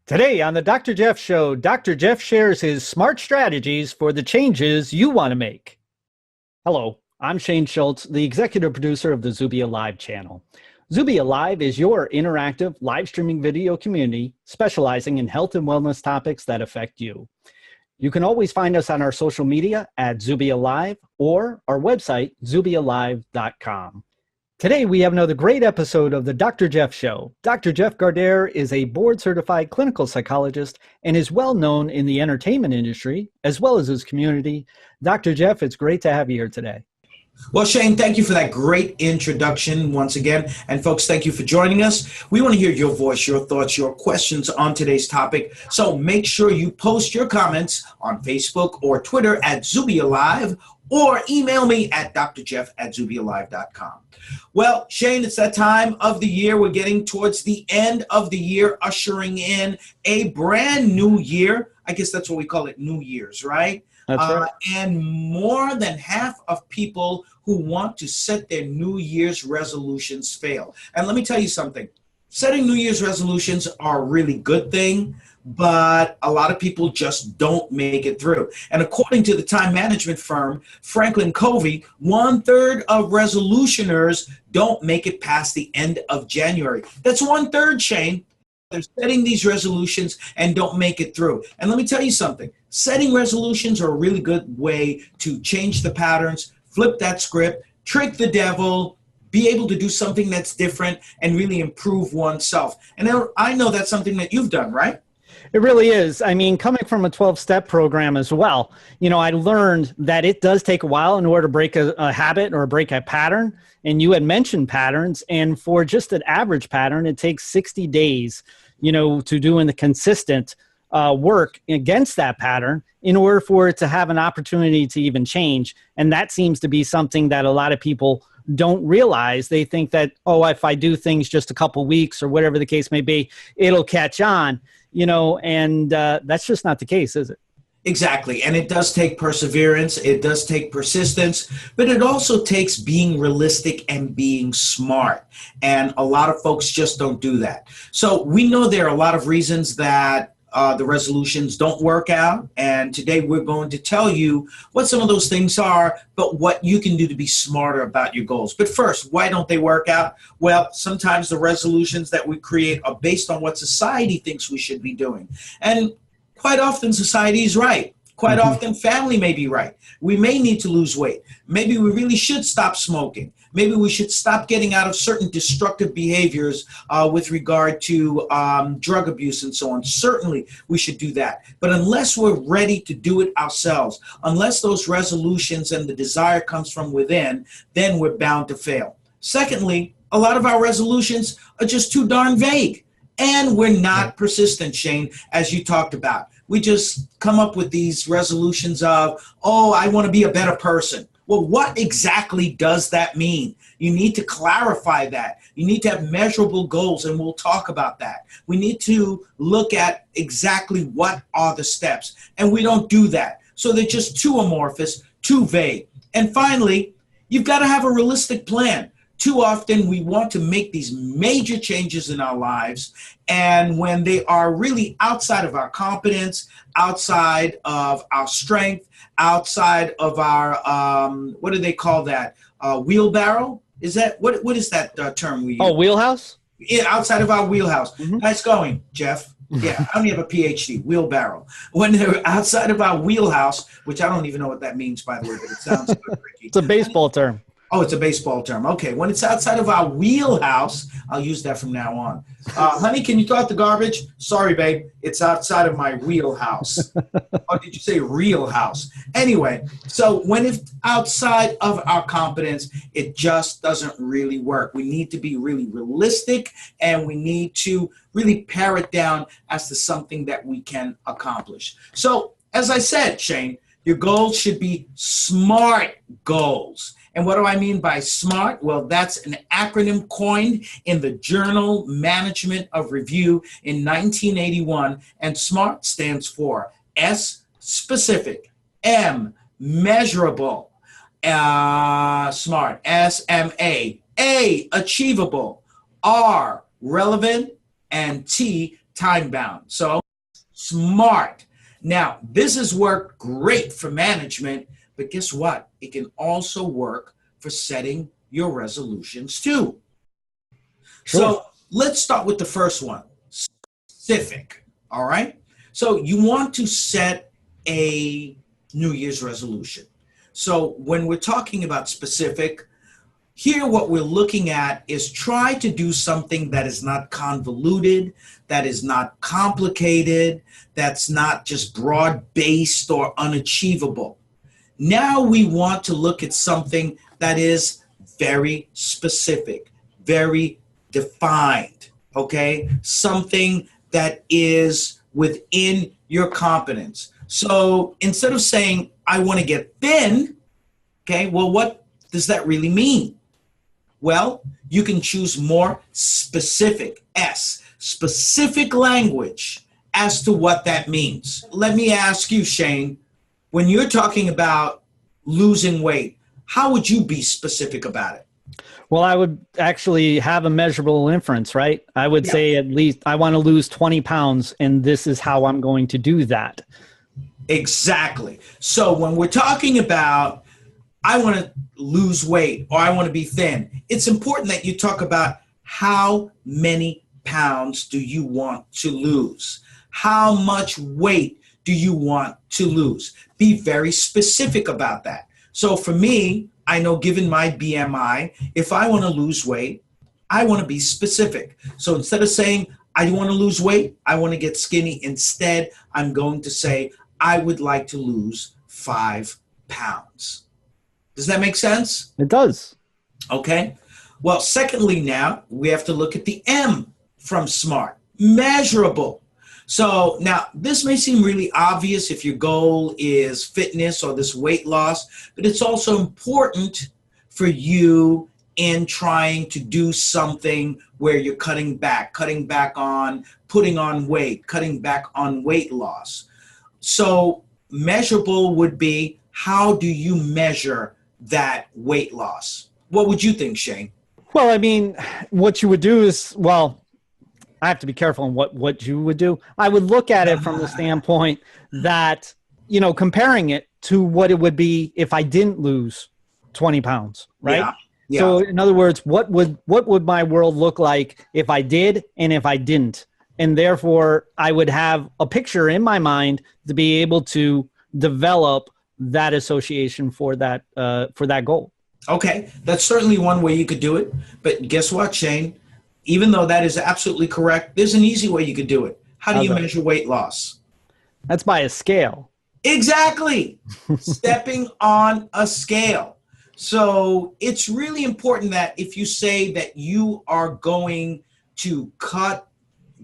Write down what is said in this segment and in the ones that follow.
Today on the Dr. Jeff Show, Dr. Jeff shares his smart strategies for the changes you want to make. Hello, I'm Shane Schultz, the executive producer of the ZubiaLive channel. ZubiaLive is your interactive live streaming video community specializing in health and wellness topics that affect you. You can always find us on our social media at ZubiaLive or our website, ZubiaLive.com. Today, we have another great episode of the Dr. Jeff Show. Dr. Jeff Gardere is a board-certified clinical psychologist and is well known in the entertainment industry, as well as his community. Dr. Jeff, it's great to have you here today. Well, Shane, thank you for that great introduction once again. And folks, thank you for joining us. We want to hear your voice, your thoughts, your questions on today's topic. So make sure you post your comments on Facebook or Twitter at ZubiaLive or email me at drjeff@ZubiaLive.com. Well, Shane, it's that time of the year. We're getting towards the end of the year, ushering in a brand new year. I guess that's what we call it, New Year's, right? That's right. And more than half of people who want to set their New Year's resolutions fail. And let me tell you something. Setting New Year's resolutions are a really good thing, but a lot of people just don't make it through. And according to the time management firm, Franklin Covey, 1/3 of resolutioners don't make it past the end of January. That's 1/3, Shane. They're setting these resolutions and don't make it through. And let me tell you something. Setting resolutions are a really good way to change the patterns, flip that script, trick the devil, be able to do something that's different and really improve oneself. And I know that's something that you've done, right? It really is. I mean, coming from a 12-step program as well, I learned that it does take a while in order to break a habit or break a pattern. And you had mentioned patterns. And for just an average pattern, it takes 60 days, to do in the consistent work against that pattern in order for it to have an opportunity to even change. And that seems to be something that a lot of people don't realize. They think that, if I do things just a couple weeks or whatever the case may be, it'll catch on, and that's just not the case, is it? Exactly. And it does take perseverance. It does take persistence, but it also takes being realistic and being smart. And a lot of folks just don't do that. So we know there are a lot of reasons that the resolutions don't work out. And today we're going to tell you what some of those things are, but what you can do to be smarter about your goals. But first, why don't they work out? Well, sometimes the resolutions that we create are based on what society thinks we should be doing. And quite often society is right. Quite often family may be right. We may need to lose weight. Maybe we really should stop smoking. Maybe we should stop getting out of certain destructive behaviors with regard to drug abuse and so on. Certainly we should do that. But unless we're ready to do it ourselves, unless those resolutions and the desire comes from within, then we're bound to fail. Secondly, a lot of our resolutions are just too darn vague. And we're not persistent, Shane, as you talked about. We just come up with these resolutions of, I want to be a better person. Well, what exactly does that mean? You need to clarify that. You need to have measurable goals, and we'll talk about that. We need to look at exactly what are the steps, and we don't do that. So they're just too amorphous, too vague. And finally, you've got to have a realistic plan. Too often we want to make these major changes in our lives, and when they are really outside of our competence, outside of our strength, outside of our, what do they call that? Wheelbarrow? Is that, what is that term we use? Wheelhouse? Yeah, outside of our wheelhouse. Nice going, Jeff. Yeah, I only have a PhD, wheelbarrow. When they're outside of our wheelhouse, which I don't even know what that means, by the way, but it sounds good, Ricky. It's a baseball term. Oh, it's a baseball term. Okay, when it's outside of our wheelhouse, I'll use that from now on. Honey, can you talk the garbage? Sorry, babe, it's outside of my wheelhouse. Oh, did you say real house? Anyway, so when it's outside of our competence, it just doesn't really work. We need to be really realistic, and we need to really pare it down as to something that we can accomplish. So, as I said, Shane, your goals should be SMART goals. And what do I mean by SMART? Well, that's an acronym coined in the Journal Management of Review in 1981. And SMART stands for S, specific, M, measurable, SMART, S-M-A, A, achievable, R, relevant, and T, time-bound. So SMART. Now, this has worked great for management, but guess what? It can also work for setting your resolutions too. Sure. So let's start with the first one, specific, all right? So you want to set a New Year's resolution. So when we're talking about specific, here what we're looking at is try to do something that is not convoluted, that is not complicated, that's not just broad-based or unachievable. Now we want to look at something that is very specific, very defined, okay? Something that is within your competence. So instead of saying, I want to get thin, okay, well, what does that really mean? Well, you can choose more specific, specific language as to what that means. Let me ask you, Shane, when you're talking about losing weight, how would you be specific about it? Well, I would actually have a measurable inference, right? I would say at least I want to lose 20 pounds, and this is how I'm going to do that. Exactly. So when we're talking about I want to lose weight or I want to be thin, it's important that you talk about how many pounds do you want to lose? How much weight do you want to lose? Be very specific about that. So for me, I know given my BMI, if I want to lose weight, I want to be specific. So instead of saying, I want to lose weight, I want to get skinny, instead, I'm going to say, I would like to lose 5 pounds. Does that make sense? It does. Okay. Well, secondly, now we have to look at the M from SMART, measurable. So now this may seem really obvious if your goal is fitness or this weight loss, but it's also important for you in trying to do something where you're cutting back on putting on weight, cutting back on weight loss. So measurable would be, how do you measure that weight loss? What would you think, Shane? Well, I mean, what you would do is, well, I have to be careful on what you would do. I would look at it from the standpoint that, you know, comparing it to what it would be if I didn't lose 20 pounds, right? Yeah. Yeah. So in other words, what would my world look like if I did and if I didn't? And therefore, I would have a picture in my mind to be able to develop that association for that goal. Okay, that's certainly one way you could do it. But guess what, Shane? Even though that is absolutely correct, there's an easy way you could do it. How do you measure weight loss? That's by a scale. Exactly. Stepping on a scale. So it's really important that if you say that you are going to cut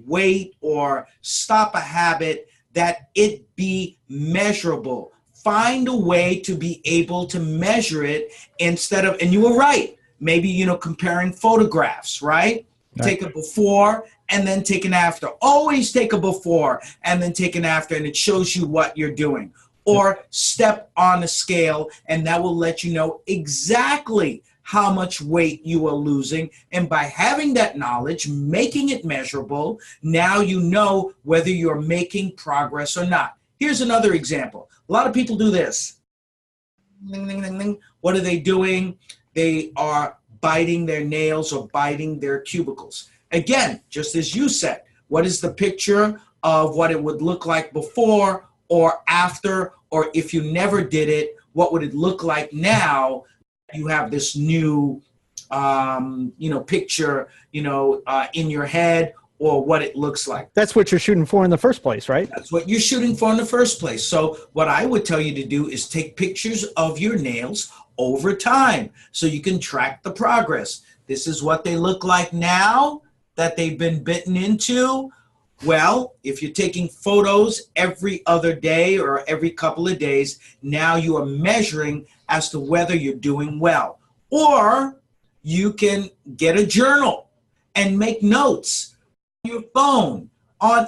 weight or stop a habit, that it be measurable. Find a way to be able to measure it instead of, and you were right, maybe, you know, comparing photographs, right? Take a before and then take an after. Always take a before and then take an after, and it shows you what you're doing. Or step on a scale, and that will let you know exactly how much weight you are losing. And by having that knowledge, making it measurable, now you know whether you're making progress or not. Here's another example. A lot of people do this. Ding, ding, ding, ding. What are they doing? They are biting their nails or biting their cubicles. Again, just as you said, what is the picture of what it would look like before or after, or if you never did it, what would it look like now? You have this new, picture, in your head, or what it looks like. That's what you're shooting for in the first place, right? That's what you're shooting for in the first place. So what I would tell you to do is take pictures of your nails over time so you can track the progress. This is what they look like now that they've been bitten into. Well, if you're taking photos every other day or every couple of days, now you are measuring as to whether you're doing well. Or you can get a journal and make notes on your phone,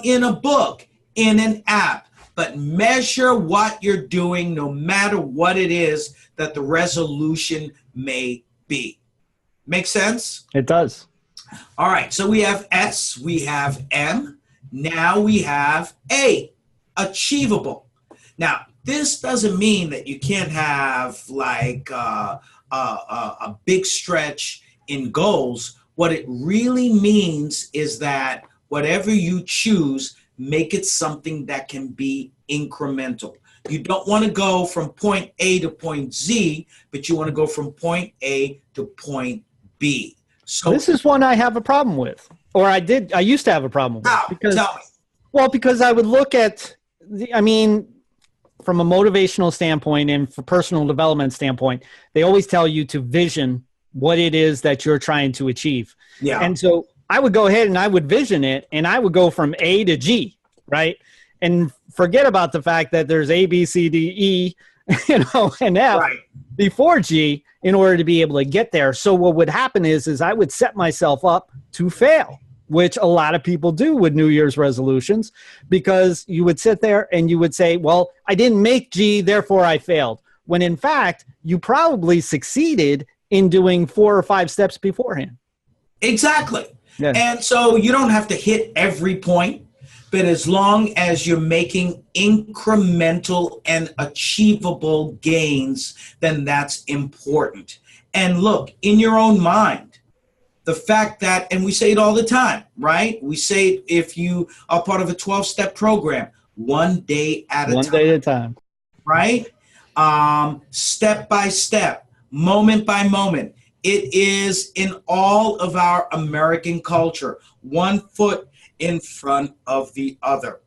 in a book, in an app, but measure what you're doing no matter what it is that the resolution may be. Make sense? It does. All right, so we have S, we have M, Now we have A, achievable. Now, this doesn't mean that you can't have like a big stretch in goals. What it really means is that whatever you choose, make it something that can be incremental. You don't want to go from point A to point Z, but you want to go from point A to point B. So this is one I have a problem with, or I used to have a problem with. How? Because, Tell me. well, because I would look at, from a motivational standpoint and for personal development standpoint, they always tell you to vision what it is that you're trying to achieve. Yeah. And so I would go ahead and I would vision it, and I would go from A to G, right? And forget about the fact that there's A, B, C, D, E, and F Right. before G in order to be able to get there. So what would happen is I would set myself up to fail, which a lot of people do with New Year's resolutions, because you would sit there and you would say, well, I didn't make G, therefore I failed. When in fact, you probably succeeded in doing 4 or 5 steps beforehand. Exactly. Yeah. And so you don't have to hit every point, but as long as you're making incremental and achievable gains, then that's important. And look, in your own mind, the fact that, and we say it all the time, right? We say it if you are part of a 12-step program, one day at a time. One day at a time. Right? Step by step, moment by moment. It is in all of our American culture, one foot in front of the other.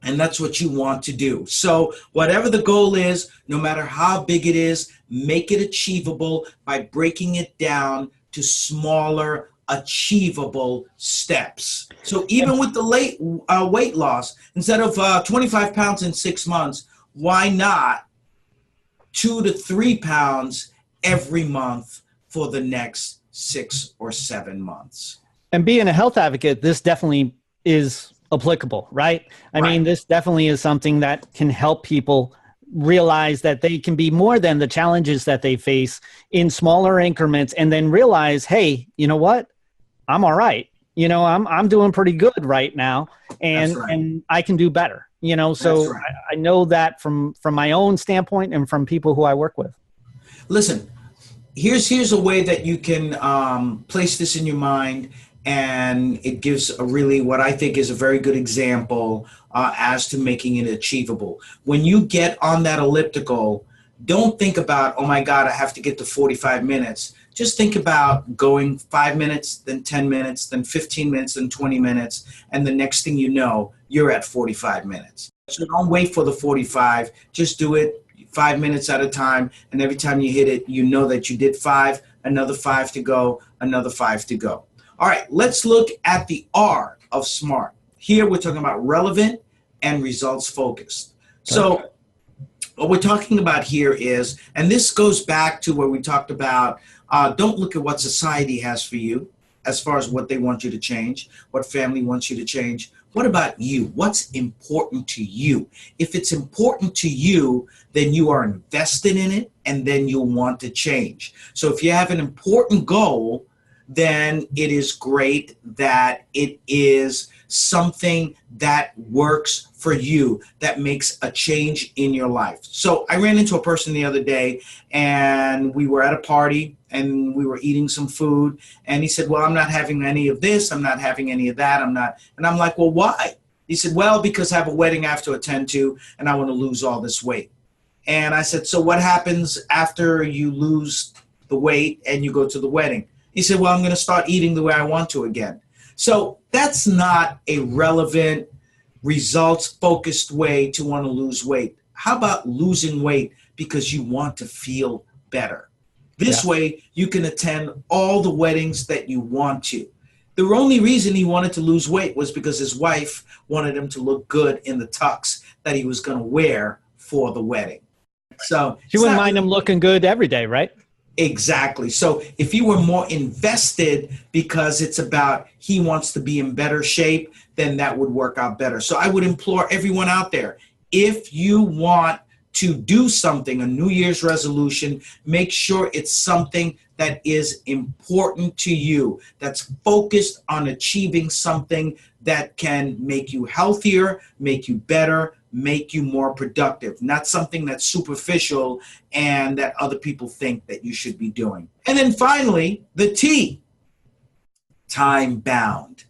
And that's what you want to do. So whatever the goal is, no matter how big it is, make it achievable by breaking it down to smaller, achievable steps. So even with the weight loss, instead of 25 pounds in 6 months, why not 2 to 3 pounds every month for the next 6 or 7 months? And being a health advocate, this definitely is applicable, right? I mean, this definitely is something that can help people realize that they can be more than the challenges that they face in smaller increments, and then realize, hey, you know what? I'm all right. I'm doing pretty good right now, and and I can do better. So I know that from my own standpoint and from people who I work with. Listen, here's a way that you can place this in your mind, and it gives a really what I think is a very good example as to making it achievable. When you get on that elliptical, don't think about, oh my God, I have to get to 45 minutes. Just think about going 5 minutes, then 10 minutes, then 15 minutes, then 20 minutes, and the next thing you know, you're at 45 minutes. So don't wait for the 45, just do it 5 minutes at a time, and every time you hit it, you know that you did 5, another 5 to go, another 5 to go. All right, let's look at the R of SMART. Here we're talking about relevant and results focused. So what we're talking about here is, and this goes back to where we talked about, don't look at what society has for you as far as what they want you to change, what family wants you to change. What about you? What's important to you? If it's important to you, then you are invested in it, and then you'll want to change. So if you have an important goal, then it is great that it is something that works for you, that makes a change in your life. So I ran into a person the other day, and we were at a party and we were eating some food, and he said, well, I'm not having any of this, I'm not having any of that, I'm not. And I'm like, well, why? He said, well, because I have a wedding I have to attend to, and I want to lose all this weight. And I said, so what happens after you lose the weight and you go to the wedding? He said, well, I'm going to start eating the way I want to again. So that's not a relevant, results-focused way to want to lose weight. How about losing weight because you want to feel better? This way, you can attend all the weddings that you want to. The only reason he wanted to lose weight was because his wife wanted him to look good in the tux that he was going to wear for the wedding. So you wouldn't mind him looking good every day, right? Exactly. So if you were more invested because it's about he wants to be in better shape, then that would work out better. So I would implore everyone out there, if you want to do something, a New Year's resolution, make sure it's something that is important to you, that's focused on achieving something that can make you healthier, make you better, make you more productive, not something that's superficial and that other people think that you should be doing. And then finally, the T, time bound.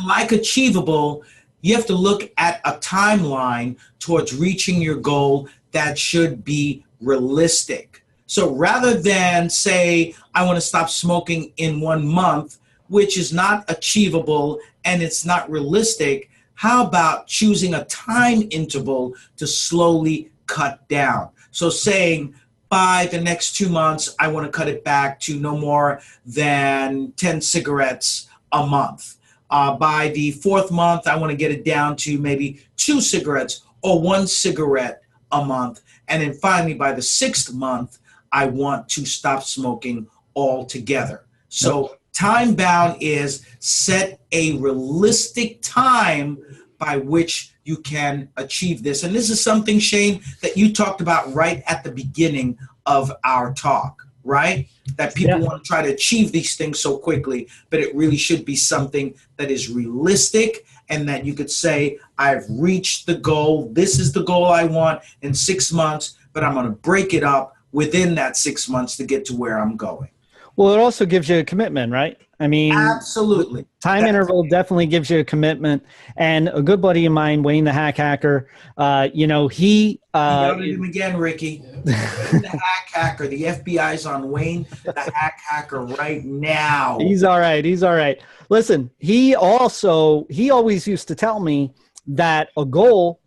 Like Achievable, you have to look at a timeline towards reaching your goal that should be realistic. So rather than say, I want to stop smoking in 1 month, which is not achievable and it's not realistic, how about choosing a time interval to slowly cut down? So saying, by the next 2 months, I want to cut it back to no more than 10 cigarettes a month. By the 4th month, I want to get it down to maybe 2 cigarettes or 1 cigarette a month. And then finally, by the 6th month, I want to stop smoking altogether. So time bound is set a realistic time by which you can achieve this. And this is something, Shane, that you talked about right at the beginning of our talk, right? That people want to try to achieve these things so quickly, but it really should be something that is realistic and that you could say, I've reached the goal. This is the goal I want in 6 months, but I'm going to break it up within that 6 months to get to where I'm going. Well, it also gives you a commitment, right? I mean, absolutely. Time interval definitely gives you a commitment. And a good buddy of mine, Wayne the Hack Hacker, he got him again, Ricky. Wayne the Hack Hacker. The FBI's on Wayne the Hack Hacker right now. He's all right. He's all right. Listen, he always used to tell me that a goal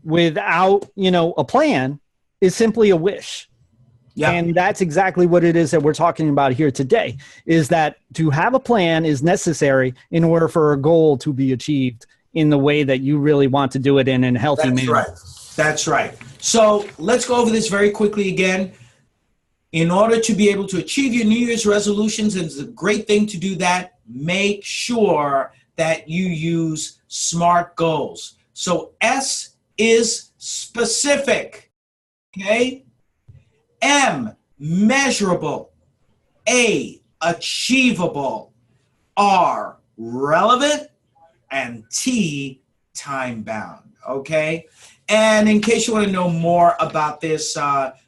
without, a plan is simply a wish. Yeah. And that's exactly what it is that we're talking about here today, is that to have a plan is necessary in order for a goal to be achieved in the way that you really want to do it in a healthy manner. That's right. That's right. So let's go over this very quickly again. In order to be able to achieve your New Year's resolutions, and it's a great thing to do that, make sure that you use SMART goals. So S is specific, okay? M, measurable. A, achievable. R, relevant. And T, time bound, okay? And in case you want to know more about this,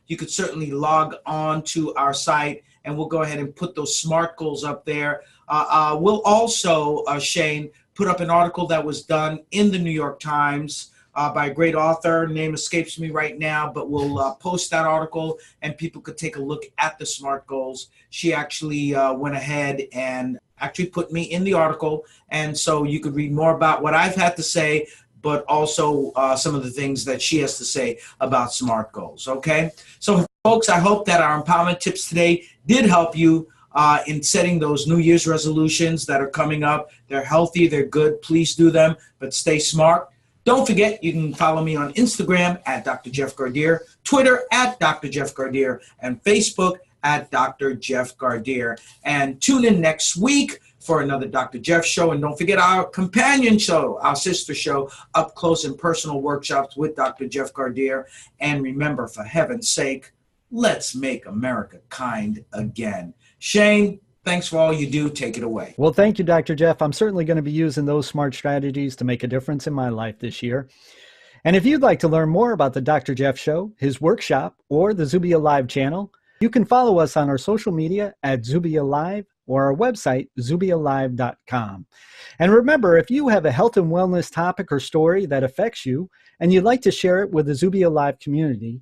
you could certainly log on to our site and we'll go ahead and put those SMART goals up there. We'll also, Shane, put up an article that was done in the New York Times by a great author. Name escapes me right now, but we'll post that article and people could take a look at the SMART goals. She actually went ahead and actually put me in the article, and so you could read more about what I've had to say, but also some of the things that she has to say about SMART goals, okay? So folks, I hope that our empowerment tips today did help you in setting those New Year's resolutions that are coming up. They're healthy, they're good, please do them, but stay smart. Don't forget, you can follow me on Instagram at Dr. Jeff Gardere, Twitter at Dr. Jeff Gardere, and Facebook at Dr. Jeff Gardere. And tune in next week for another Dr. Jeff show. And don't forget our companion show, our sister show, Up Close and Personal Workshops with Dr. Jeff Gardere. And remember, for heaven's sake, let's make America kind again. Shane, thanks for all you do. Take it away. Well, thank you, Dr. Jeff. I'm certainly going to be using those SMART strategies to make a difference in my life this year. And if you'd like to learn more about the Dr. Jeff Show, his workshop, or the ZubiaLive channel, you can follow us on our social media at ZubiaLive or our website, ZubiaLive.com. And remember, if you have a health and wellness topic or story that affects you and you'd like to share it with the ZubiaLive community,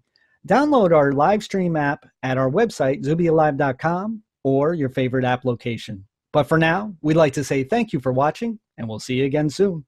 download our live stream app at our website, ZubiaLive.com, or your favorite app location. But for now, we'd like to say thank you for watching, and we'll see you again soon.